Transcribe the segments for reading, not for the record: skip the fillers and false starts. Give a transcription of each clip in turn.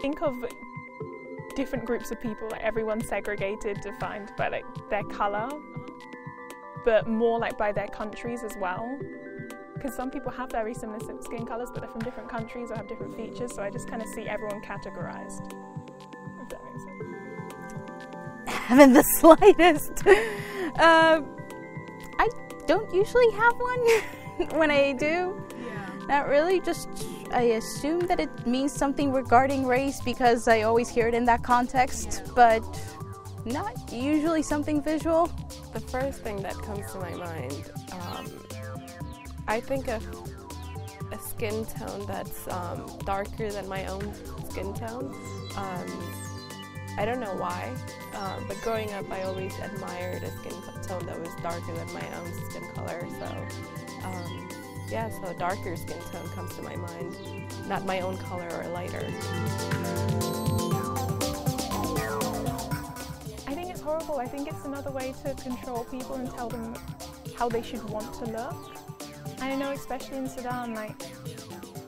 think of different groups of people, like everyone's segregated, defined by like their colour, but more like by their countries as well. Because some people have very similar skin colours, but they're from different countries or have different features, so I just kind of see everyone categorised, if that makes sense. Haven't the slightest. I don't usually have one. When I do, not really, just I assume that it means something regarding race because I always hear it in that context, but not usually something visual. The first thing that comes to my mind, I think of a skin tone that's darker than my own skin tone. I don't know why, but growing up I always admired a skin tone that was darker than my own skin color. So yeah, so a darker skin tone comes to my mind, not my own color or lighter. I think it's horrible. I think it's another way to control people and tell them how they should want to look. I know, especially in Sudan, like,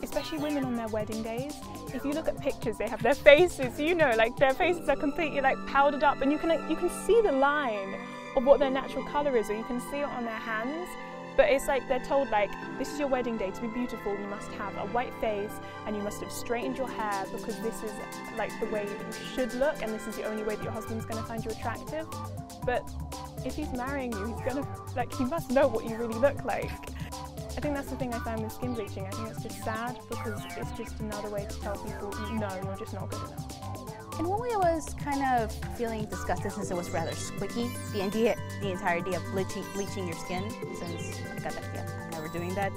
especially women on their wedding days, if you look at pictures, they have their faces, you know, like their faces are completely like powdered up, and you can see the line of what their natural colour is, or you can see it on their hands. But it's like they're told, like, this is your wedding day, to be beautiful you must have a white face and you must have straightened your hair because this is like the way that you should look and this is the only way that your husband's going to find you attractive. But if he's marrying you, he's going to, like, he must know what you really look like. I think that's the thing I find with skin bleaching. I think it's just sad because it's just another way to tell people, no, you're just not good enough. In one way I was kind of feeling disgusted since it was rather squicky, the entire idea of bleaching your skin, since I got that idea, I'm never doing that.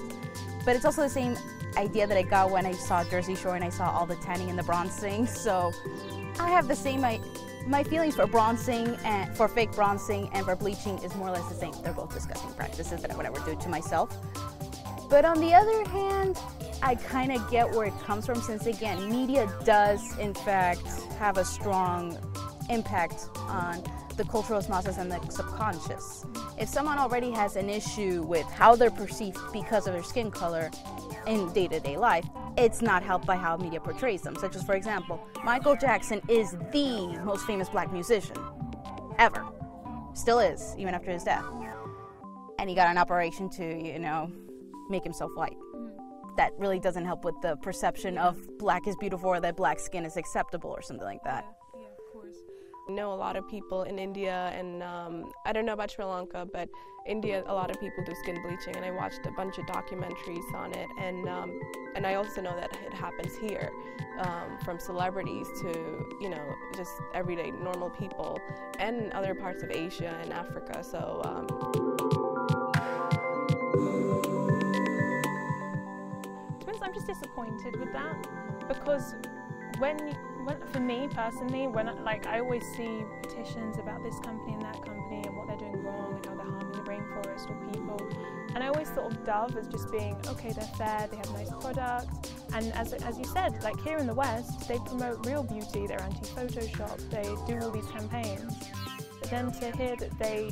But it's also the same idea that I got when I saw Jersey Shore and I saw all the tanning and the bronzing, so I have the same, my feelings for bronzing and for fake bronzing and for bleaching is more or less the same. They're both disgusting practices that I would never do to myself. But on the other hand, I kind of get where it comes from, since again, media does in fact have a strong impact on the cultural osmosis and the subconscious. If someone already has an issue with how they're perceived because of their skin color in day-to-day life, it's not helped by how media portrays them. Such as, for example, Michael Jackson is the most famous black musician ever. Still is, even after his death. And he got an operation to, you know, make himself white. That really doesn't help with the perception of black is beautiful or that black skin is acceptable or something like that. Yeah, of course. I know a lot of people in India, and I don't know about Sri Lanka, but India, a lot of people do skin bleaching, and I watched a bunch of documentaries on it, and I also know that it happens here, from celebrities to, you know, just everyday normal people, and other parts of Asia and Africa. So. I'm just disappointed with that, because when for me personally, I always see petitions about this company and that company and what they're doing wrong and how they're harming the rainforest or people, and I always thought of Dove as just being, okay, they're fair, they have nice products, and as you said, like here in the West, they promote real beauty, they're anti-Photoshop, they do all these campaigns, but then to hear that they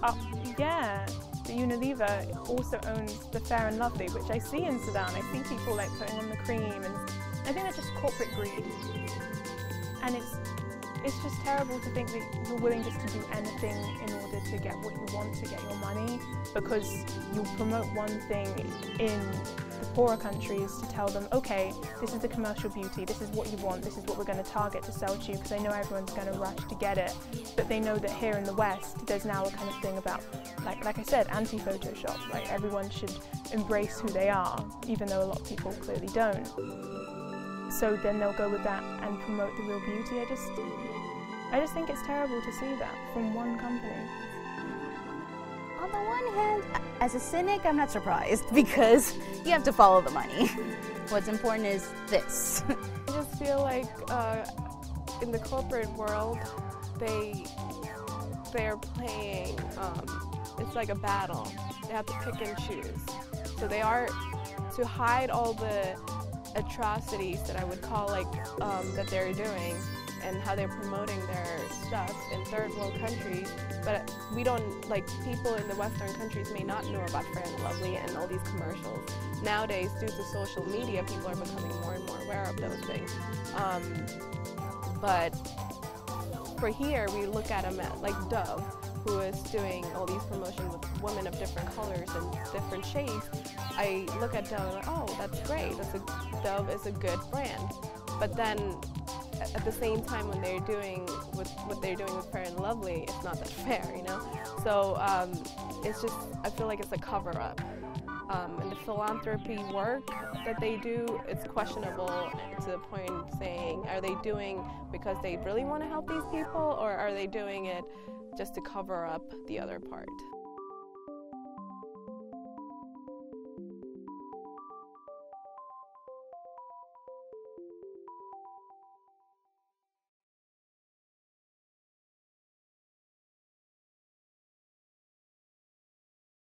are, the Unilever also owns the Fair and Lovely, which I see in Sudan. I see people like putting on the cream, and I think that's just corporate greed. And it's just terrible to think that you're willing just to do anything in order to get what you want, to get your money, because you promote one thing in the poorer countries to tell them, okay, this is the commercial beauty, this is what you want, this is what we're going to target to sell to you, because I know everyone's going to rush to get it. But they know that here in the West, there's now a kind of thing about, like I said, anti-Photoshop. Like, everyone should embrace who they are, even though a lot of people clearly don't. So then they'll go with that and promote the real beauty. I just think it's terrible to see that from one company. On the one hand, as a cynic, I'm not surprised, because you have to follow the money. What's important is this. I just feel like in the corporate world, they're playing, it's like a battle. They have to pick and choose. So they are, to hide all the atrocities that I would call, like, that they're doing, and how they're promoting their stuff in third world countries, but we don't, like, people in the Western countries may not know about Fair and Lovely and all these commercials. Nowadays, due to social media, people are becoming more and more aware of those things. But for here, we look at them like Dove, who is doing all these promotions with women of different colors and different shades. I look at Dove and I'm like, oh, that's great. Dove is a good brand. But then at the same time, when they're doing with what they're doing with Fair and Lovely, it's not that fair, you know. So it's just, I feel like it's a cover-up. And the philanthropy work that they do, it's questionable to the point saying, are they doing because they really want to help these people, or are they doing it just to cover up the other part?